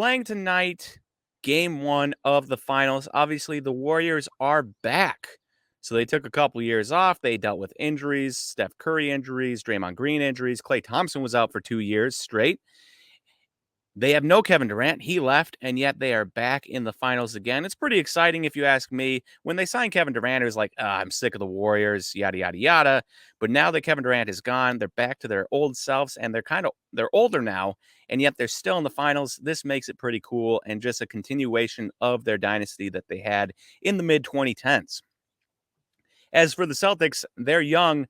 playing tonight, game one of the finals. Obviously, the Warriors are back. So they took a couple years off. They dealt with injuries, Steph Curry injuries, Draymond Green injuries. Klay Thompson was out for 2 years straight. They have no Kevin Durant. He left, and yet they are back in the finals again. It's pretty exciting if you ask me. When they signed Kevin Durant, it was like, I'm sick of the Warriors, yada, yada, yada. But now that Kevin Durant is gone, they're back to their old selves, and they're older now, and yet they're still in the finals. This makes it pretty cool and just a continuation of their dynasty that they had in the mid-2010s. As for the Celtics, they're young.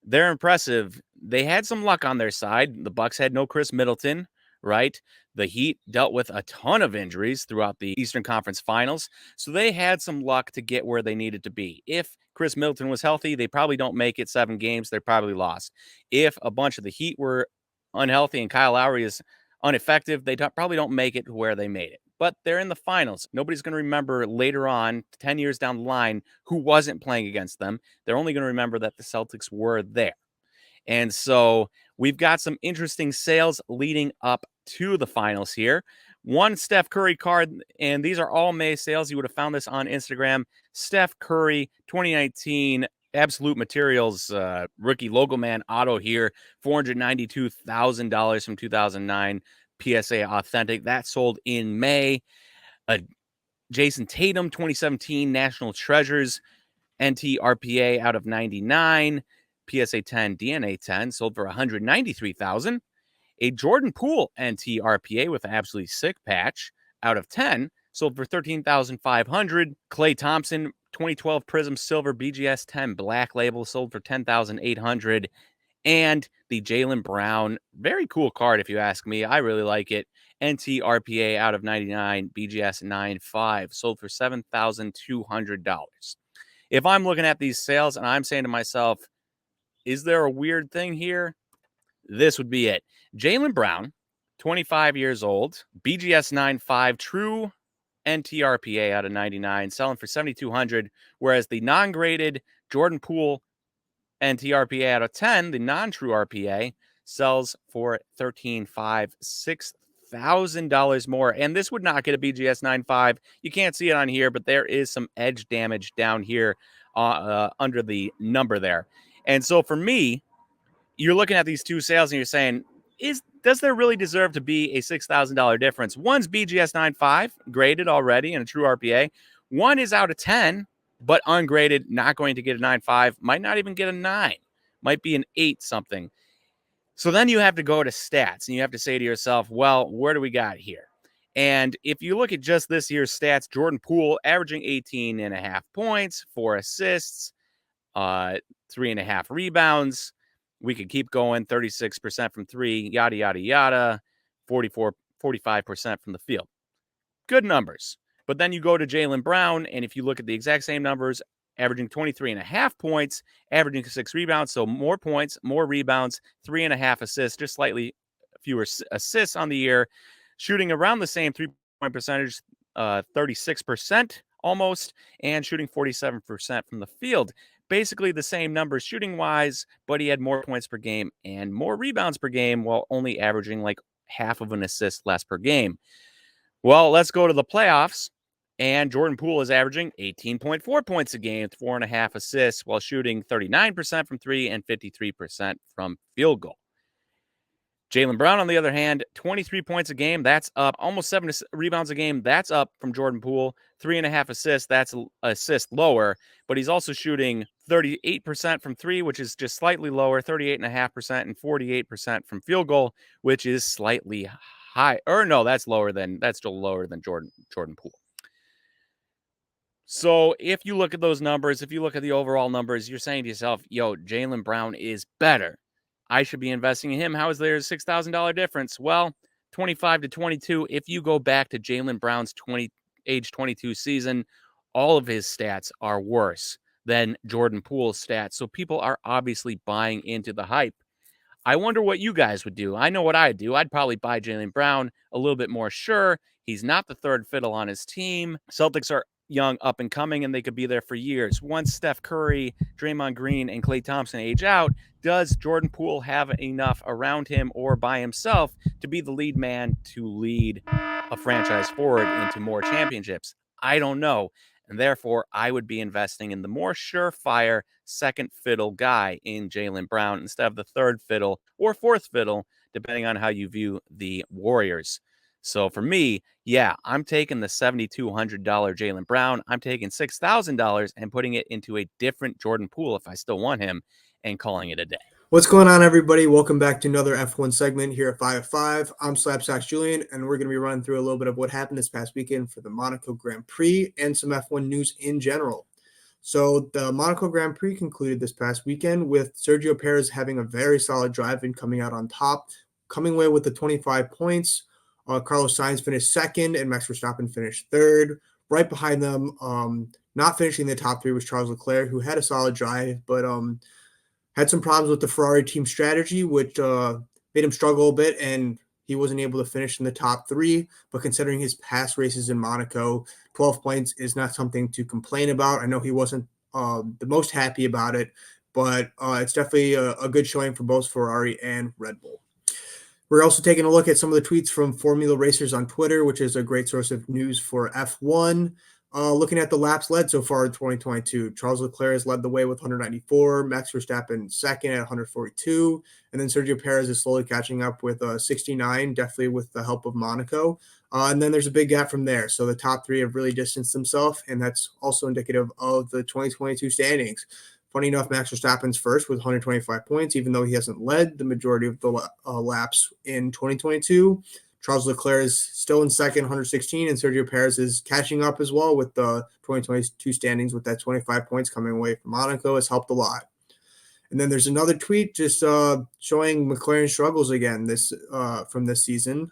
They're impressive. They had some luck on their side. The Bucks had no Chris Middleton, right? The Heat dealt with a ton of injuries throughout the Eastern Conference Finals, so they had some luck to get where they needed to be. If Chris Middleton was healthy, they probably don't make it 7 games. They're probably lost. If a bunch of the Heat were unhealthy and Kyle Lowry is ineffective, they probably don't make it to where they made it. But they're in the finals. Nobody's going to remember later on, 10 years down the line, who wasn't playing against them. They're only going to remember that the Celtics were there. And so we've got some interesting sales leading up to the finals here. One Steph Curry card, and these are all May sales. You would have found this on Instagram. Steph Curry 2019 Absolute Materials rookie logo man auto here, $492,000 from 2009 PSA Authentic. That sold in May. Jason Tatum 2017 National Treasures NT RPA out of 99. PSA 10 DNA 10 sold for $193,000. A Jordan Poole NT RPA with an absolutely sick patch out of 10 sold for $13,500. Klay Thompson 2012 Prism Silver BGS 10 Black Label sold for $10,800. And the Jaylen Brown, very cool card if you ask me. I really like it. NT RPA out of 99 BGS 9.5 sold for $7,200. If I'm looking at these sales and I'm saying to myself, is there a weird thing here? This would be it. Jaylen Brown, 25 years old, BGS 9.5, true NTRPA out of 99, selling for $7,200, whereas the non-graded Jordan Poole NTRPA out of 10, the non-true RPA, sells for $13,500, $6,000 more. And this would not get a BGS 9.5. You can't see it on here, but there is some edge damage down here under the number there. And so for me, you're looking at these two sales and you're saying, does there really deserve to be a $6,000 difference? One's BGS 9.5, graded already and a true RPA. One is out of 10, but ungraded, not going to get a 9.5, might not even get a 9, might be an 8 something. So then you have to go to stats and you have to say to yourself, well, where do we got here? And if you look at just this year's stats, Jordan Poole averaging 18.5 points, 4 assists, 3.5 rebounds. We could keep going, 36% from 3, yada, yada, yada, 45% from the field. Good numbers. But then you go to Jaylen Brown, and if you look at the exact same numbers, averaging 23.5 points, averaging 6 rebounds, so more points, more rebounds, 3.5 assists, just slightly fewer assists on the year, shooting around the same 3-point percentage, 36% almost, and shooting 47% from the field. Basically the same numbers shooting-wise, but he had more points per game and more rebounds per game while only averaging like half of an assist less per game. Well, let's go to the playoffs, and Jordan Poole is averaging 18.4 points a game, 4.5 assists, while shooting 39% from 3 and 53% from field goal. Jaylen Brown, on the other hand, 23 points a game. That's up. Almost 7 rebounds a game. That's up from Jordan Poole. 3.5 assists. That's an assist lower. But he's also shooting 38% from 3, which is just slightly lower, 38.5%, and 48% from field goal, which is slightly high. Or no, that's still lower than Jordan Poole. So if you look at those numbers, if you look at the overall numbers, you're saying to yourself, yo, Jaylen Brown is better. I should be investing in him. How is there a $6,000 difference? Well, 25 to 22. If you go back to Jaylen Brown's age 22 season, all of his stats are worse than Jordan Poole's stats. So people are obviously buying into the hype. I wonder what you guys would do. I know what I'd do. I'd probably buy Jaylen Brown a little bit more sure. He's not the third fiddle on his team. Celtics are, young up and coming, and they could be there for years. Once Steph Curry, Draymond Green, and Klay Thompson age out, does Jordan Poole have enough around him or by himself to be the lead man to lead a franchise forward into more championships? I don't know. And therefore, I would be investing in the more surefire second fiddle guy in Jaylen Brown instead of the third fiddle or fourth fiddle, depending on how you view the Warriors. So for me, yeah, I'm taking the $7,200 Jaylen Brown. I'm taking $6,000 and putting it into a different Jordan Poole if I still want him and calling it a day. What's going on, everybody? Welcome back to another F1 segment here at 5 I'm SlabStox Julian, and we're going to be running through a little bit of what happened this past weekend for the Monaco Grand Prix and some F1 news in general. So the Monaco Grand Prix concluded this past weekend with Sergio Perez having a very solid drive and coming out on top, coming away with the 25 points. Carlos Sainz finished second, and Max Verstappen finished third. Right behind them, not finishing the top three, was Charles Leclerc, who had a solid drive, but had some problems with the Ferrari team strategy, which made him struggle a bit, and he wasn't able to finish in the top three. But considering his past races in Monaco, 12 points is not something to complain about. I know he wasn't the most happy about it, but it's definitely a good showing for both Ferrari and Red Bull. We're also taking a look at some of the tweets from Formula Racers on Twitter, which is a great source of news for F1. Looking at the laps led so far in 2022, Charles Leclerc has led the way with 194, Max Verstappen second at 142, and then Sergio Perez is slowly catching up with 69, definitely with the help of Monaco. And then there's a big gap from there. So the top three have really distanced themselves, and that's also indicative of the 2022 standings. Funny enough, Max Verstappen's first with 125 points, even though he hasn't led the majority of the laps in 2022. Charles Leclerc is still in second, 116, and Sergio Perez is catching up as well with the 2022 standings with that 25 points coming away from Monaco has helped a lot. And then there's another tweet just showing McLaren's struggles again from this season.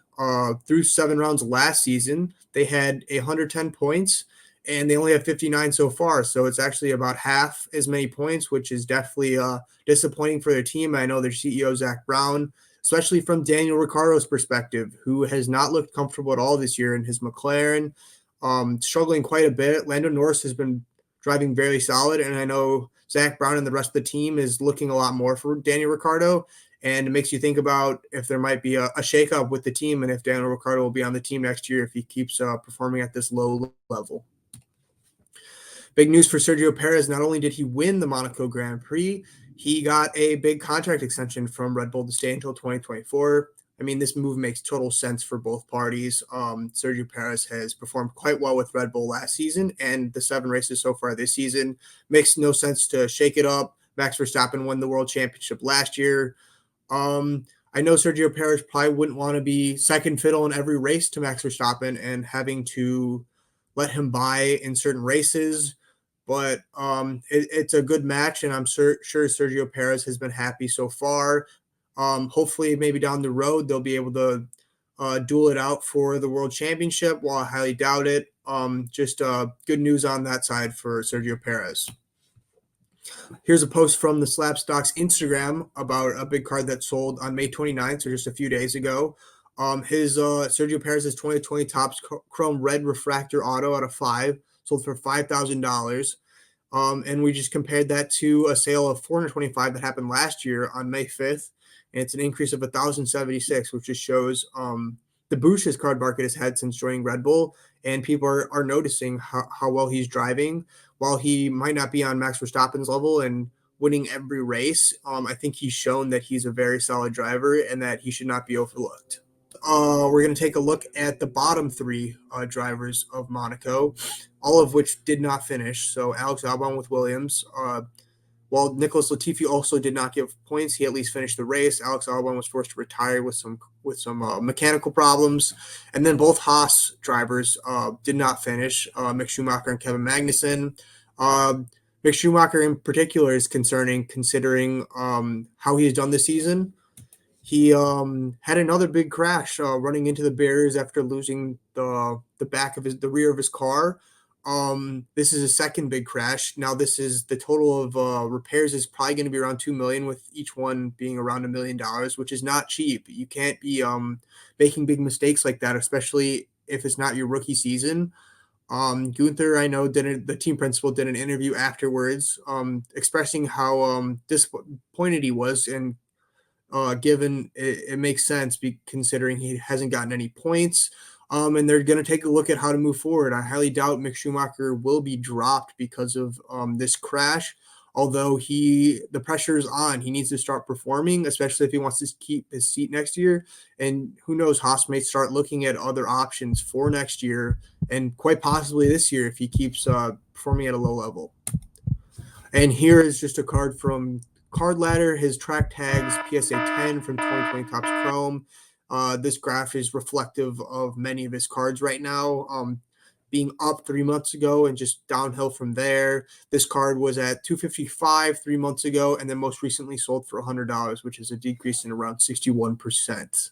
Through 7 rounds last season, they had 110 points, and they only have 59 so far. So it's actually about half as many points, which is definitely disappointing for their team. I know their CEO, Zach Brown, especially from Daniel Ricciardo's perspective, who has not looked comfortable at all this year in his McLaren, struggling quite a bit. Lando Norris has been driving very solid, and I know Zach Brown and the rest of the team is looking a lot more for Daniel Ricciardo, and it makes you think about if there might be a shakeup with the team and if Daniel Ricciardo will be on the team next year if he keeps performing at this low level. Big news for Sergio Perez. Not only did he win the Monaco Grand Prix, he got a big contract extension from Red Bull to stay until 2024. I mean, this move makes total sense for both parties. Sergio Perez has performed quite well with Red Bull last season, and the 7 races so far this season makes no sense to shake it up. Max Verstappen won the World Championship last year. I know Sergio Perez probably wouldn't want to be second fiddle in every race to Max Verstappen and having to let him by in certain races. But it's a good match, and I'm sure Sergio Perez has been happy so far. Hopefully, maybe down the road, they'll be able to duel it out for the World Championship, while I highly doubt it. Just good news on that side for Sergio Perez. Here's a post from the SlabStox Instagram about a big card that sold on May 29th, so just a few days ago. Sergio Perez's 2020 Topps Chrome Red Refractor Auto out of 5 sold for $5,000. And we just compared that to a sale of 425 that happened last year on May 5th. And it's an increase of 1,076, which just shows the boost his card market has had since joining Red Bull. And people are noticing how well he's driving. While he might not be on Max Verstappen's level and winning every race, I think he's shown that he's a very solid driver and that he should not be overlooked. We're going to take a look at the bottom 3 drivers of Monaco, all of which did not finish. So Alex Albon with Williams. While Nicholas Latifi also did not give points, he at least finished the race. Alex Albon was forced to retire with some mechanical problems. And then both Haas drivers did not finish, Mick Schumacher and Kevin Magnussen. Mick Schumacher in particular is concerning considering how he has done this season. He had another big crash running into the barriers after losing the rear of his car. This is a second big crash. Now this is the total of repairs is probably going to be around $2 million, with each one being around $1 million, which is not cheap. You can't be making big mistakes like that, especially if it's not your rookie season. Gunther, I know, the team principal did an interview afterwards, expressing how disappointed he was, and given it makes sense considering he hasn't gotten any points. And they're going to take a look at how to move forward. I highly doubt Mick Schumacher will be dropped because of this crash. Although the pressure is on, he needs to start performing, especially if he wants to keep his seat next year. And who knows, Haas may start looking at other options for next year and quite possibly this year if he keeps performing at a low level. And here is just a card from Card Ladder, his track tags PSA 10 from 2020 Topps Chrome. This graph is reflective of many of his cards right now, being up 3 months ago and just downhill from there. This card was at $255 3 months ago, and then most recently sold for $100, which is a decrease in around 61%.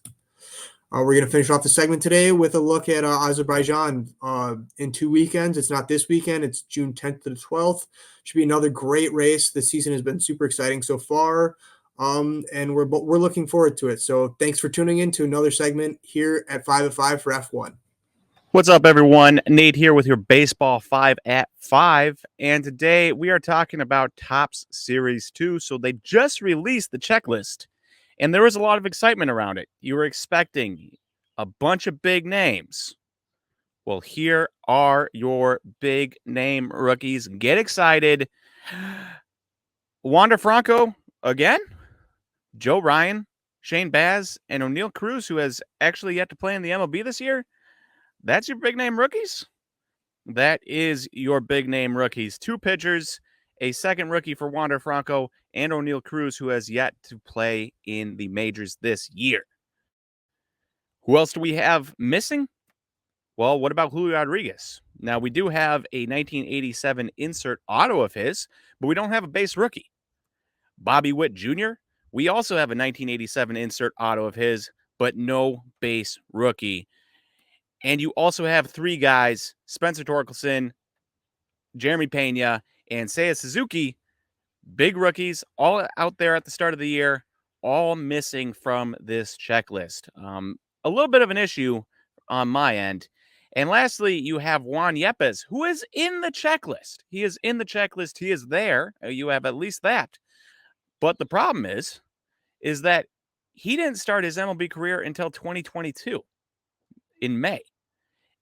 We're going to finish off the segment today with a look at Azerbaijan in 2 weekends. It's not this weekend. It's June 10th to the 12th. Should be another great race. The season has been super exciting so far, and we're looking forward to it. So thanks for tuning in to another segment here at 5 at 5 for F1. What's up, everyone? Nate here with your Baseball 5 at 5. And today we are talking about Topps Series 2. So they just released the checklist, and there was a lot of excitement around it. You were expecting a bunch of big names. Well, here are your big name rookies. Get excited. Wander Franco again, Joe Ryan, Shane Baz, and O'Neill Cruz, who has actually yet to play in the MLB this year. That's your big name rookies. That is your big name rookies. 2 pitchers, a second rookie for Wander Franco, and O'Neill Cruz, who has yet to play in the majors this year. Who else do we have missing? Well, what about Julio Rodriguez? Now, we do have a 1987 insert auto of his, but we don't have a base rookie. Bobby Witt Jr., we also have a 1987 insert auto of his, but no base rookie. And you also have 3 guys, Spencer Torkelson, Jeremy Pena, and Seiya Suzuki, big rookies, all out there at the start of the year, all missing from this checklist. A little bit of an issue on my end. And lastly, you have Juan Yepes, who is in the checklist. He is in the checklist. He is there. You have at least that. But the problem is that he didn't start his MLB career until 2022 in May.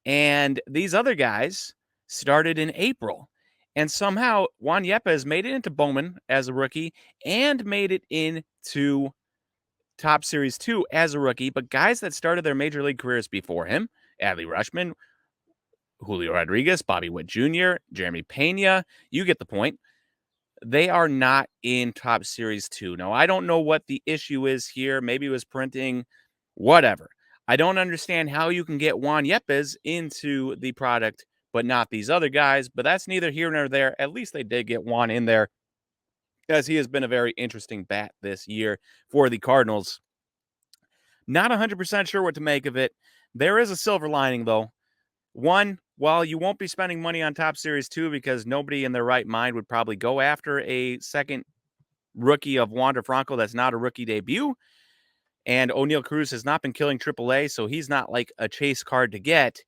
And these other guys started in April. And somehow Juan Yepes made it into Bowman as a rookie and made it into Topps Series 2 as a rookie. But guys that started their major league careers before him, Adley Rutschman, Julio Rodriguez, Bobby Witt Jr., Jeremy Pena, you get the point. They are not in Topps Series 2. Now, I don't know what the issue is here. Maybe it was printing, whatever. I don't understand how you can get Juan Yepes into the product, but not these other guys. But that's neither here nor there. At least they did get Juan in there, as he has been a very interesting bat this year for the Cardinals. Not 100% sure what to make of it. There is a silver lining, though. One, while you won't be spending money on Topps Series 2 because nobody in their right mind would probably go after a second rookie of Wander Franco that's not a rookie debut, and O'Neill Cruz has not been killing AAA, so he's not like a chase card to get.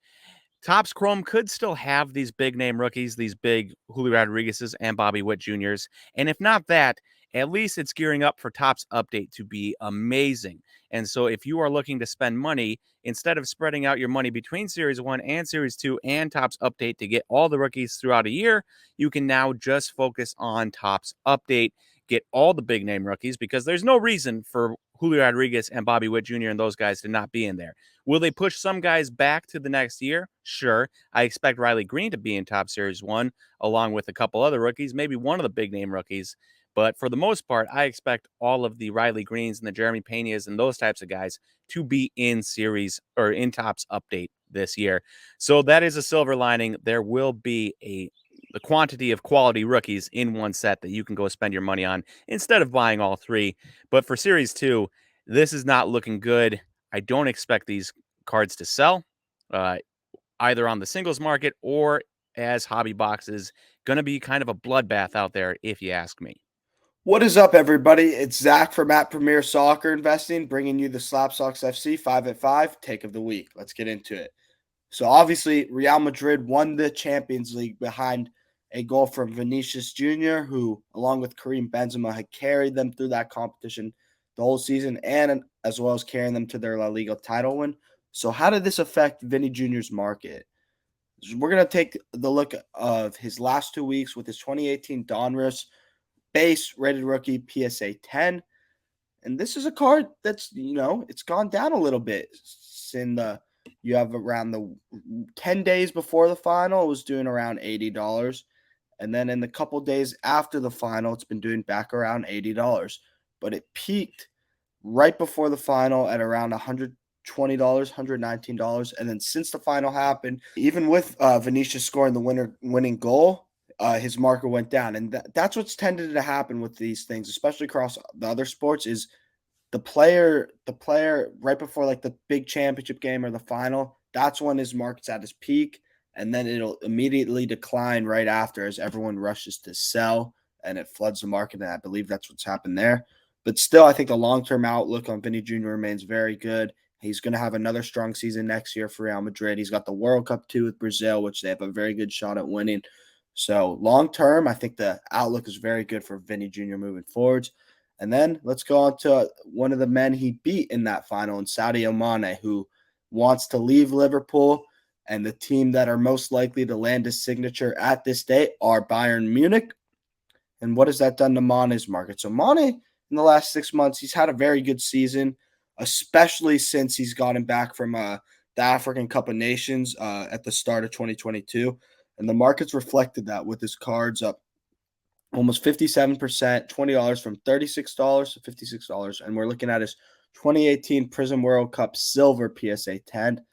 Topps Chrome could still have these big name rookies, these big Julio Rodriguez's and Bobby Witt Jr.'s. And if not that, at least it's gearing up for Topps Update to be amazing. And so if you are looking to spend money, instead of spreading out your money between Series 1 and Series 2 and Topps Update to get all the rookies throughout a year, you can now just focus on Topps Update, get all the big name rookies, because there's no reason for Julio Rodriguez and Bobby Witt Jr. and those guys to not be in there. Will they push some guys back to the next year? Sure. I expect Riley Green to be in Topps Series 1, along with a couple other rookies, maybe one of the big name rookies. But for the most part, I expect all of the Riley Greens and the Jeremy Penas and those types of guys to be in series or in Topps Update this year. So that is a silver lining. There will be the quantity of quality rookies in one set that you can go spend your money on instead of buying all 3. But for Series 2, this is not looking good. I don't expect these cards to sell either on the singles market or as hobby boxes. Going to be kind of a bloodbath out there, if you ask me. What is up, everybody? It's Zach from at Premier Soccer Investing, bringing you the SlabStox FC 5 at 5 take of the week. Let's get into it. So obviously Real Madrid won the Champions League behind a goal from Vinicius Jr., who, along with Karim Benzema, had carried them through that competition the whole season, and as well as carrying them to their La Liga title win. So how did this affect Vinny Jr.'s market? We're going to take the look of his last 2 weeks with his 2018 Donruss base rated rookie PSA 10. And this is a card that's, it's gone down a little bit. You have around the 10 days before the final, it was doing around $80. And then in the couple days after the final, it's been doing back around $80. But it peaked right before the final at around $120, $119. And then since the final happened, even with Vinicius scoring the winning goal, his marker went down. And that's what's tended to happen with these things, especially across the other sports, is the player right before like the big championship game or the final, that's when his market's at his peak. And then it'll immediately decline right after as everyone rushes to sell and it floods the market. And I believe that's what's happened there. But still, I think the long-term outlook on Vinny Jr. remains very good. He's going to have another strong season next year for Real Madrid. He's got the World Cup too with Brazil, which they have a very good shot at winning. So long-term, I think the outlook is very good for Vinny Jr. moving forwards. And then let's go on to one of the men he beat in that final, in Sadio Mane, who wants to leave Liverpool. And the team that are most likely to land his signature at this date are Bayern Munich. And what has that done to Mane's market? So Mane, in the last 6 months, he's had a very good season, especially since he's gotten back from the African Cup of Nations at the start of 2022. And the market's reflected that with his cards up almost 57%, $20 from $36 to $56. And we're looking at his 2018 Prism World Cup Silver PSA 10.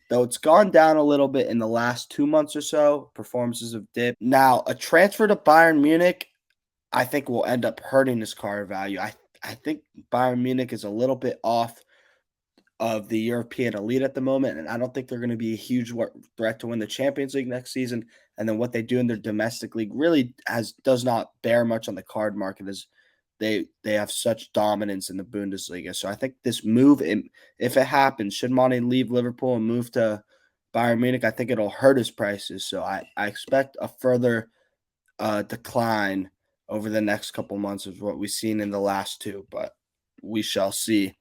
Though it's gone down a little bit in the last 2 months or so, performances have dipped. Now, a transfer to Bayern Munich, I think, will end up hurting his card value. I think Bayern Munich is a little bit off of the European elite at the moment, and I don't think they're going to be a huge threat to win the Champions League next season. And then what they do in their domestic league really does not bear much on the card market, as they have such dominance in the Bundesliga. So I think this move, if it happens, should Mane leave Liverpool and move to Bayern Munich, I think it'll hurt his prices. So I expect a further decline over the next couple months of what we've seen in the last two, but we shall see.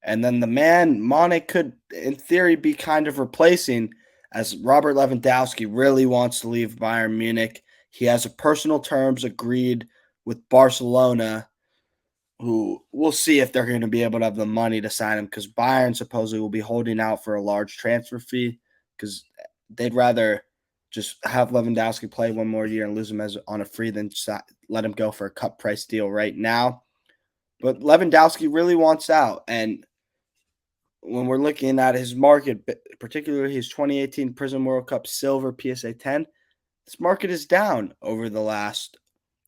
And then the man Mane could, in theory, be kind of replacing, as Robert Lewandowski really wants to leave Bayern Munich. He has a personal terms agreed with Barcelona, who we'll see if they're going to be able to have the money to sign him, because Bayern supposedly will be holding out for a large transfer fee because they'd rather just have Lewandowski play one more year and lose him on a free than let him go for a cut price deal right now. But Lewandowski really wants out, and when we're looking at his market, particularly his 2018 Prism World Cup Silver PSA 10, this market is down over the last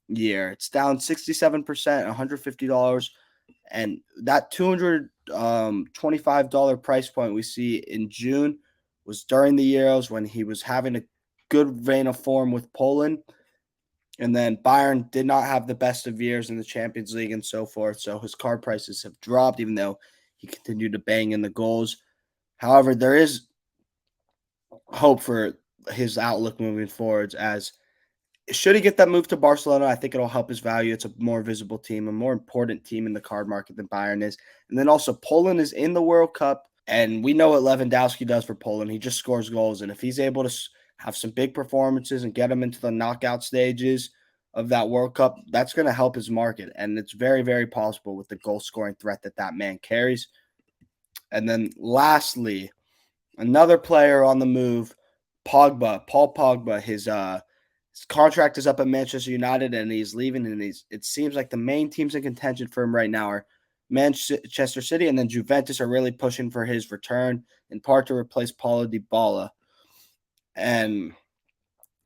year. It's down 67%, $150. And that $225 price point we see in June was during the Euros when he was having a good vein of form with Poland. And then Bayern did not have the best of years in the Champions League and so forth. So his card prices have dropped, even though he continued to bang in the goals. However, there is hope for his outlook moving forwards, as should he get that move to Barcelona, I think it'll help his value. It's a more visible team, a more important team in the card market than Bayern is. And then also Poland is in the World Cup, and we know what Lewandowski does for Poland. He just scores goals. And if he's able to have some big performances and get him into the knockout stages of that World Cup, that's going to help his market. And it's very, very possible with the goal-scoring threat that man carries. And then lastly, another player on the move, Paul Pogba. His contract is up at Manchester United, and he's leaving. And it seems like the main teams in contention for him right now are Manchester City, and then Juventus are really pushing for his return, in part to replace Paulo Dybala. And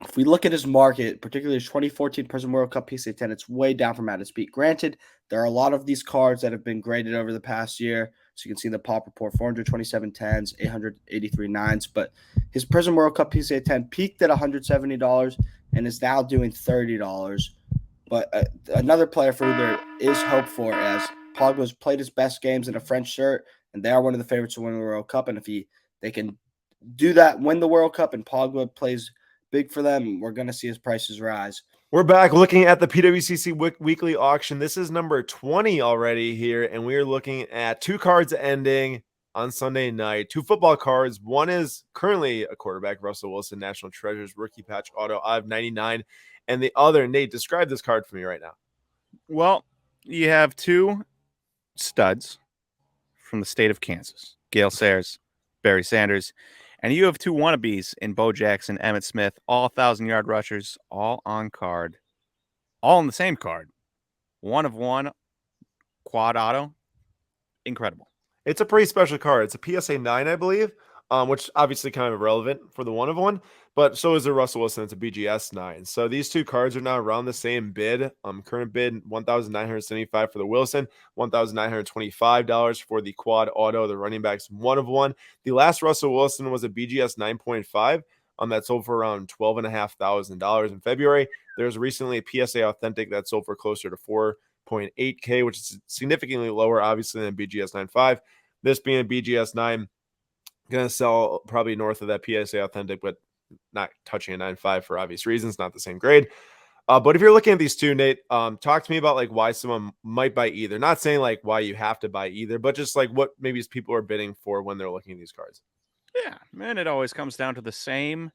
if we look at his market, particularly his 2014 Prism World Cup PSA 10, it's way down from at its peak. Granted, there are a lot of these cards that have been graded over the past year. So you can see the pop report, 427 10s, 883 9s. But his Prism World Cup PSA 10 peaked at $170 and is now doing $30. But another player for who there is hope for, as Pogba's played his best games in a French shirt, and they are one of the favorites to win the World Cup. And if they can do that, win the World Cup, and Pogba plays big for them, we're going to see his prices rise. We're back looking at the PWCC weekly auction. This is number 20 already here, and we are looking at 2 cards ending on Sunday night. 2 football cards. One is currently a quarterback, Russell Wilson, National Treasures rookie patch auto out of 99, and the other, Nate, describe this card for me right now. Well, you have 2 studs from the state of Kansas, Gale Sayers, Barry Sanders, and you have 2 wannabes in Bo Jackson, Emmitt Smith, all 1,000-yard rushers, all on card, all in the same card. 1 of 1 quad auto. Incredible. It's a pretty special card. It's a PSA 9, I believe, which obviously kind of irrelevant for the 1 of 1, but so is the Russell Wilson. It's a BGS 9. So these 2 cards are now around the same bid. Current bid $1,975 for the Wilson, $1,925 for the quad auto, the running backs 1 of 1. The last Russell Wilson was a BGS 9.5. That sold for around $12,500 in February. There's recently a PSA Authentic that sold for closer to $4.8K, which is significantly lower, obviously, than BGS 9.5. This being a BGS 9, going to sell probably north of that PSA Authentic, but not touching a 9.5 for obvious reasons, not the same grade. But if you're looking at these 2, Nate, talk to me about like why someone might buy either. Not saying like why you have to buy either, but just like what maybe people are bidding for when they're looking at these cards. Yeah, man, it always comes down to the same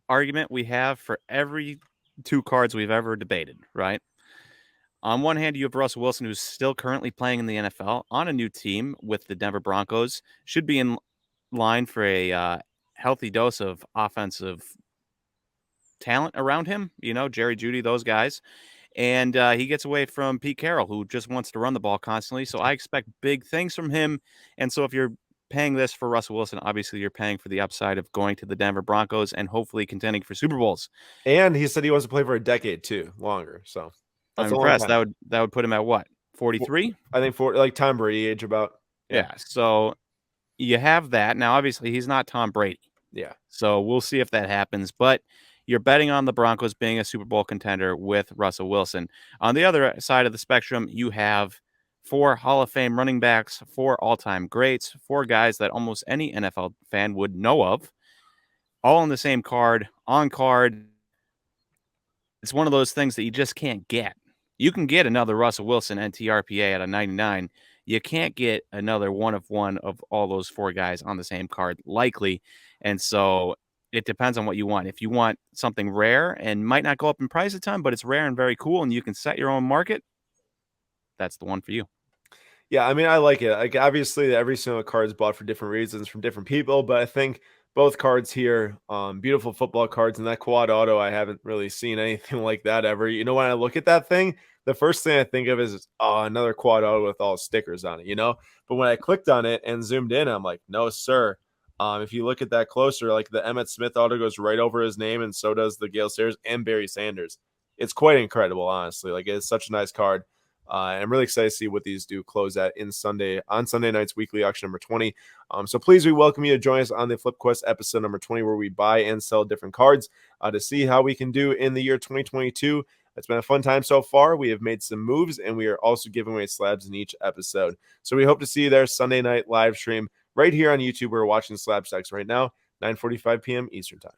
argument we have for every 2 cards we've ever debated, right? On one hand, you have Russell Wilson, who's still currently playing in the NFL on a new team with the Denver Broncos, should be in line for a healthy dose of offensive talent around him, Jerry Jeudy, those guys. And he gets away from Pete Carroll, who just wants to run the ball constantly. So I expect big things from him. And so if you're paying this for Russell Wilson, obviously you're paying for the upside of going to the Denver Broncos and hopefully contending for Super Bowls. And he said he wants to play for a decade too, longer. So I'm impressed. That would put him at what? 43? I think for like Tom Brady age about. Yeah. So you have that. Now, obviously, he's not Tom Brady. Yeah. So we'll see if that happens. But you're betting on the Broncos being a Super Bowl contender with Russell Wilson. On the other side of the spectrum, you have 4 Hall of Fame running backs, 4 all-time greats, 4 guys that almost any NFL fan would know of, all in the same card, on card. It's one of those things that you just can't get. You can get another Russell Wilson NTRPA at a 99. You can't get another 1 of 1 of all those 4 guys on the same card, likely. And so it depends on what you want. If you want something rare and might not go up in price a ton, but it's rare and very cool and you can set your own market, that's the one for you. Yeah, I mean, I like it. Like, obviously, every single card is bought for different reasons from different people, but I think both cards here, beautiful football cards, and that quad auto, I haven't really seen anything like that ever. When I look at that thing, the first thing I think of is, another quad auto with all stickers on it, But when I clicked on it and zoomed in, I'm like, no, sir. If you look at that closer, like the Emmitt Smith auto goes right over his name, and so does the Gale Sayers and Barry Sanders. It's quite incredible, honestly. Like, it's such a nice card. I'm really excited to see what these do close at on Sunday night's weekly auction number 20. So please, we welcome you to join us on the Flip Quest episode number 20, where we buy and sell different cards to see how we can do in the year 2022. It's been a fun time so far. We have made some moves, and we are also giving away slabs in each episode. So we hope to see you there Sunday night live stream right here on YouTube. We're watching SlabStox right now, 9:45 p.m. Eastern time.